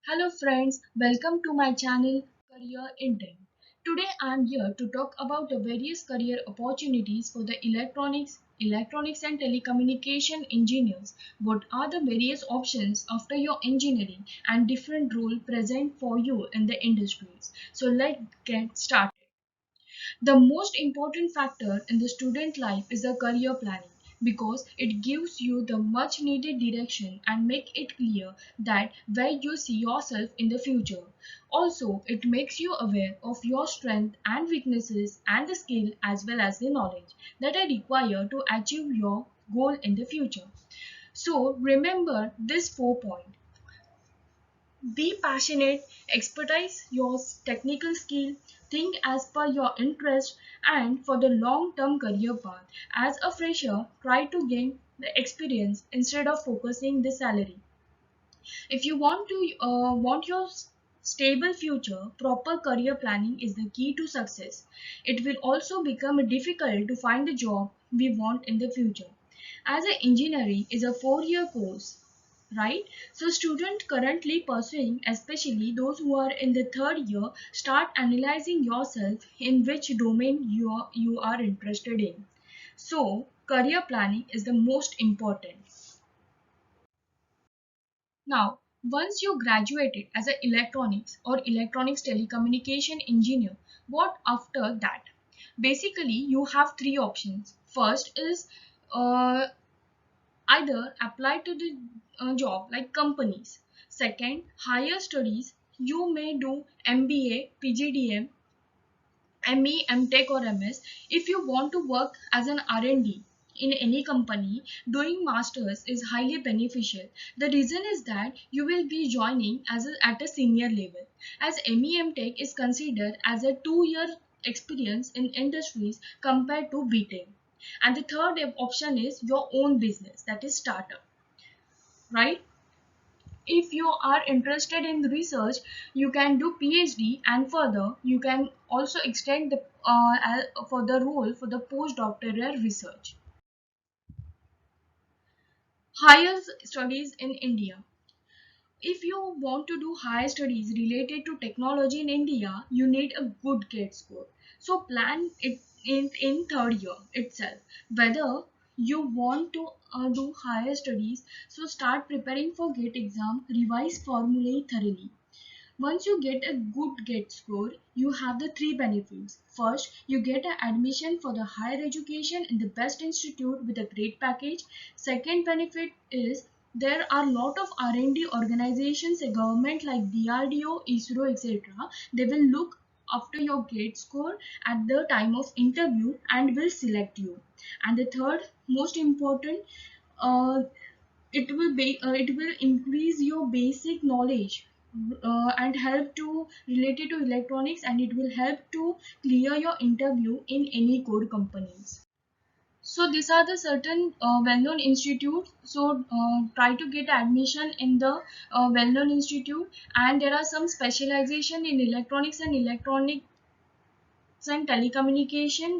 Hello friends, welcome to my channel Career Intent. Today I am here to talk about the various career opportunities for the electronics and telecommunication engineers. What are the various options after your engineering and different role present for you in the industries? So let's get started. The most important factor in the student life is the career planning because it gives you the much needed direction and make it clear that where you see yourself in the future. Also, it makes you aware of your strengths and weaknesses and the skill as well as the knowledge that are required to achieve your goal in the future. So remember this 4 point. Be passionate, expertise your technical skill, think as per your interest, and for the long term career path. As a fresher, try to gain the experience instead of focusing the salary. If you want your stable future, proper career planning is the key to success. It will also become difficult to find the job we want in the future. As an engineering is a 4 year course, right? So student currently pursuing, especially those who are in the third year, start analyzing yourself in which domain you are interested in. So career planning is the most important. Now, once you graduated as an electronics or electronics telecommunication engineer, what after that? Basically, you have three options. First is uh, either apply to the job like companies. Second, higher studies. You may do MBA, PGDM, ME, MTech or MS. If you want to work as an R&D in any company, doing masters is highly beneficial. The reason is that you will be joining at a senior level, as ME, MTech is considered as a 2 year experience in industries compared to BTech. And the third option is your own business, that is startup, right? If you are interested in research, you can do PhD, and further you can also extend the for the role for the postdoctoral research. Higher studies in India. If you want to do higher studies related to technology in India, you need a good GATE score. So plan it in third year itself. Whether you want to do higher studies, so start preparing for GATE exam, revise formulae thoroughly. Once you get a good GATE score, you have the three benefits. First, you get an admission for the higher education in the best institute with a great package. Second benefit is there are a lot of R&D organizations, a government like DRDO, ISRO, etc. They will look after your GATE score at the time of interview and will select you. And the third most important, uh, it will increase your basic knowledge and help to related to electronics, and it will help to clear your interview in any core companies. So these are the certain well-known institutes. So try to get admission in the well-known institute, and there are some specialization in electronics and telecommunication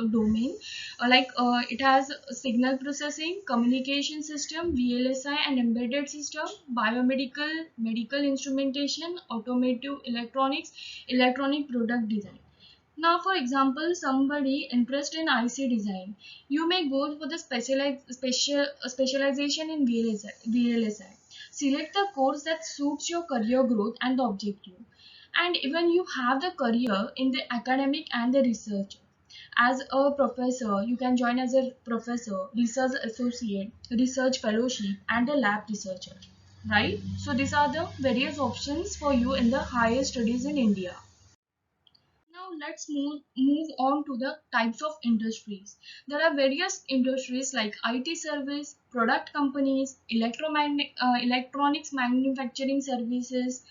domain, it has signal processing, communication system, VLSI and embedded system, biomedical, medical instrumentation, automotive electronics, electronic product design. Now, for example, somebody interested in IC design, you may go for the specialization in VLSI. Select the course that suits your career growth and the objective. And even you have the career in the academic and the research. As a professor, you can join as a professor, research associate, research fellowship, and a lab researcher. Right? So these are the various options for you in the higher studies in India. Now let's move on to the types of industries. There are various industries like IT service, product companies, electronics manufacturing services,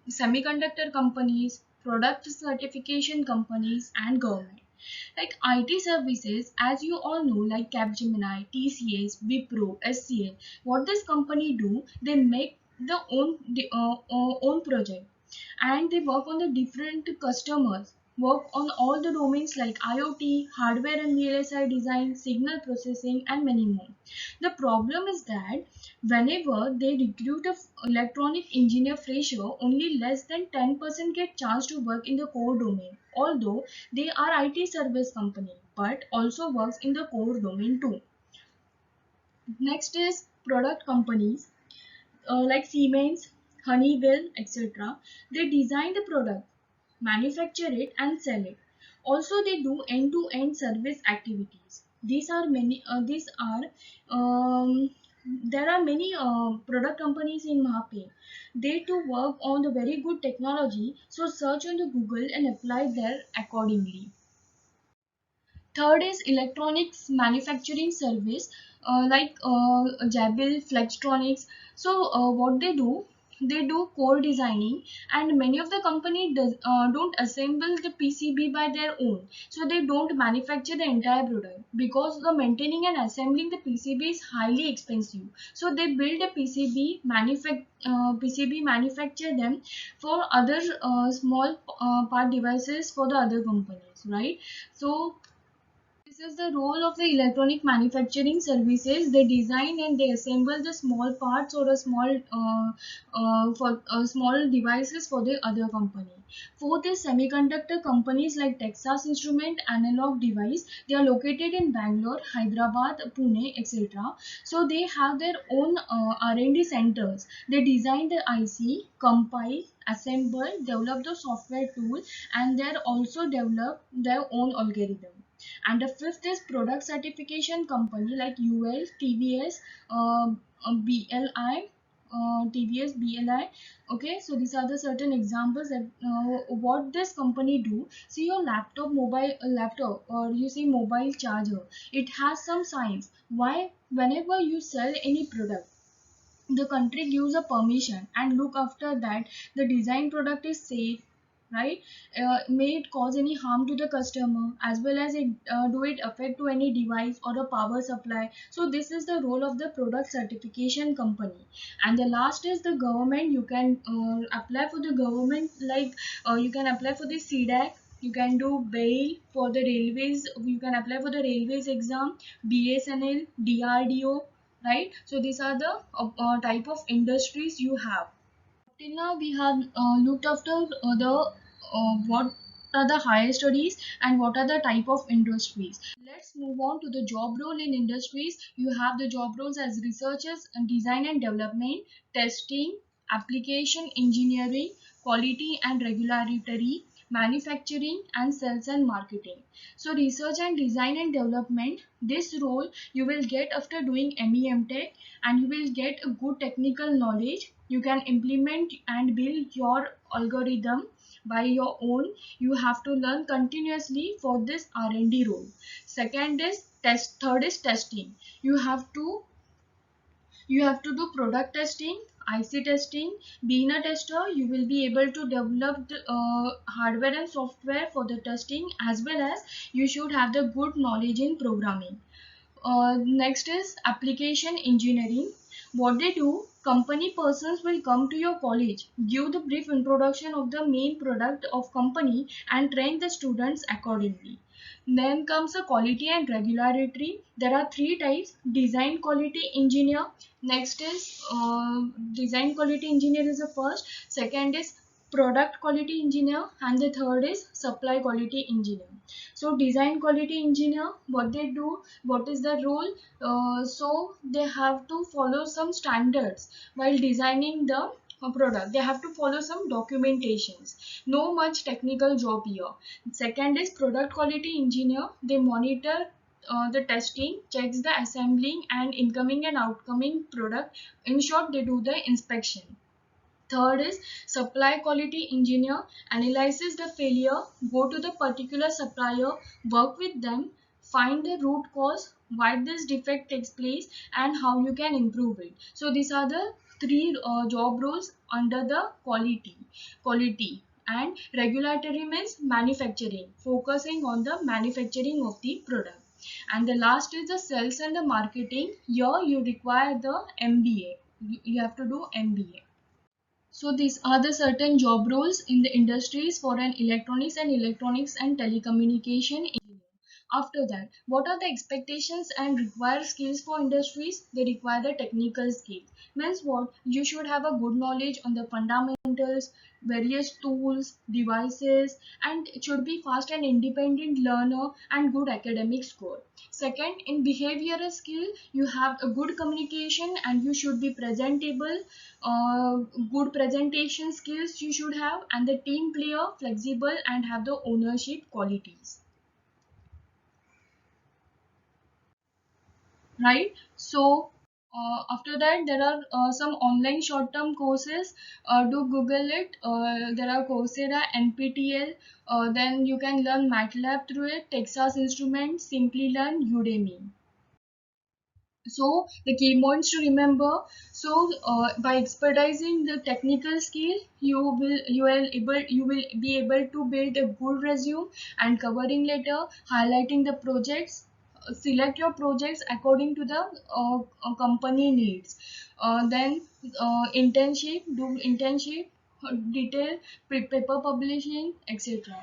semiconductor companies, product certification companies, and government. Like IT services, as you all know, like Capgemini, TCS, Wipro, SCL, what this company do, they make the own project, and they work on the different customers. work on all the domains like IoT, hardware and VLSI design, signal processing, and many more. The problem is that whenever they recruit a electronic engineer fresher, only less than 10% get chance to work in the core domain. Although they are IT service company, but also works in the core domain too. Next is product companies like Siemens, Honeywell, etc. They design the product, manufacture it, and sell it. Also, they do end-to-end service activities. These are many. These are There are many product companies in Mahape. They too work on the very good technology. So search on the Google and apply there accordingly. Third is electronics manufacturing service Jabil, Flextronics. So what they do core designing, and many of the don't assemble the PCB by their own. So they don't manufacture the entire product because the maintaining and assembling the PCB is highly expensive. So they build a PCB, manufacture them for other small part devices for the other companies, right? So this is the role of the electronic manufacturing services. They design and they assemble the small parts or a small devices for the other company. Fourth is semiconductor companies like Texas Instrument, Analog Device. They are located in Bangalore, Hyderabad, Pune, etc. So they have their own R&D centers. They design the IC, compile, assemble, develop the software tool, and they also develop their own algorithm. And the fifth is product certification company like UL, TVS, BLI, TVS, BLI. Okay, so these are the certain examples that what this company do. See your laptop, or you see mobile charger. It has some signs. Why? Whenever you sell any product, the country gives a permission and look after that the design product is safe, right? May it cause any harm to the customer, as well as it do it affect to any device or a power supply. So this is the role of the product certification company. And the last is the government. You can apply for the government, you can apply for the CDAC. You can do bail for the railways. You can apply for the railways exam, BSNL, DRDO, right? So these are the type of industries you have. Till now we have looked after the what are the higher studies and what are the type of industries. Let's move on to the job role in industries. You have the job roles as researchers and design and development, testing, application engineering, quality and regulatory, manufacturing, and sales and marketing. So research and design and development, this role you will get after doing MEM Tech, and you will get a good technical knowledge. You can implement and build your algorithm by your own. You have to learn continuously for this R&D role. Second is test. Third is testing. You have to do product testing, IC testing. Being a tester, you will be able to develop the hardware and software for the testing, as well as you should have the good knowledge in programming. Next is application engineering. What they do, company persons will come to your college, give the brief introduction of the main product of company, and train the students accordingly. Then comes the quality and regulatory. There are three types: design quality engineer. Next is design quality engineer is the first. Second is product quality engineer, and the third is supply quality engineer. So design quality engineer, what they do, what is the role? So they have to follow some standards while designing the product. They have to follow some documentations. No much technical job here. Second is product quality engineer. They monitor the testing, checks the assembling and incoming and outcoming product. In short, they do the inspection. Third is supply quality engineer, analyzes the failure, go to the particular supplier, work with them, find the root cause, why this defect takes place, and how you can improve it. So these are the three job roles under the quality. And regulatory means manufacturing, focusing on the manufacturing of the product. And the last is the sales and the marketing. Here you require the MBA. You have to do MBA. So these are the certain job roles in the industries for an electronics and telecommunication engineer. After that, what are the expectations and required skills for industries? They require the technical skill. Means what? You should have a good knowledge on the fundamentals, various tools, devices, and it should be fast and independent learner and good academic score. Second, in behavioral skill, you have a good communication and you should be presentable. uh, Good presentation skills you should have, and the team player, flexible, and have the ownership qualities. Right. So after that, there are some online short term courses. Do google it. There are Coursera, NPTEL. Then you can learn MATLAB through it, Texas Instruments, Simply Learn, Udemy. So the key points to remember. So by expertising the technical skill, you will be able to build a good resume and covering letter, highlighting the projects. Select your projects according to the company needs. Then internship, do internship, detail, paper publishing, etc.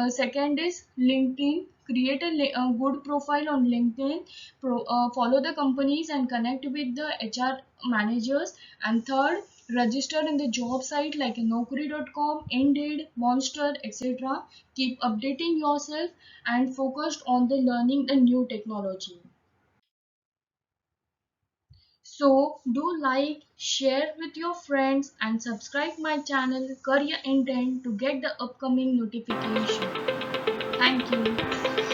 Second is LinkedIn. Create a good profile on LinkedIn. Follow the companies and connect with the HR managers. And third, register in the job site like Naukri.com, Indeed, Monster, etc. Keep updating yourself and focused on the learning the new technology. So do like, share with your friends and subscribe my channel Career Intent to get the upcoming notification. Thank you.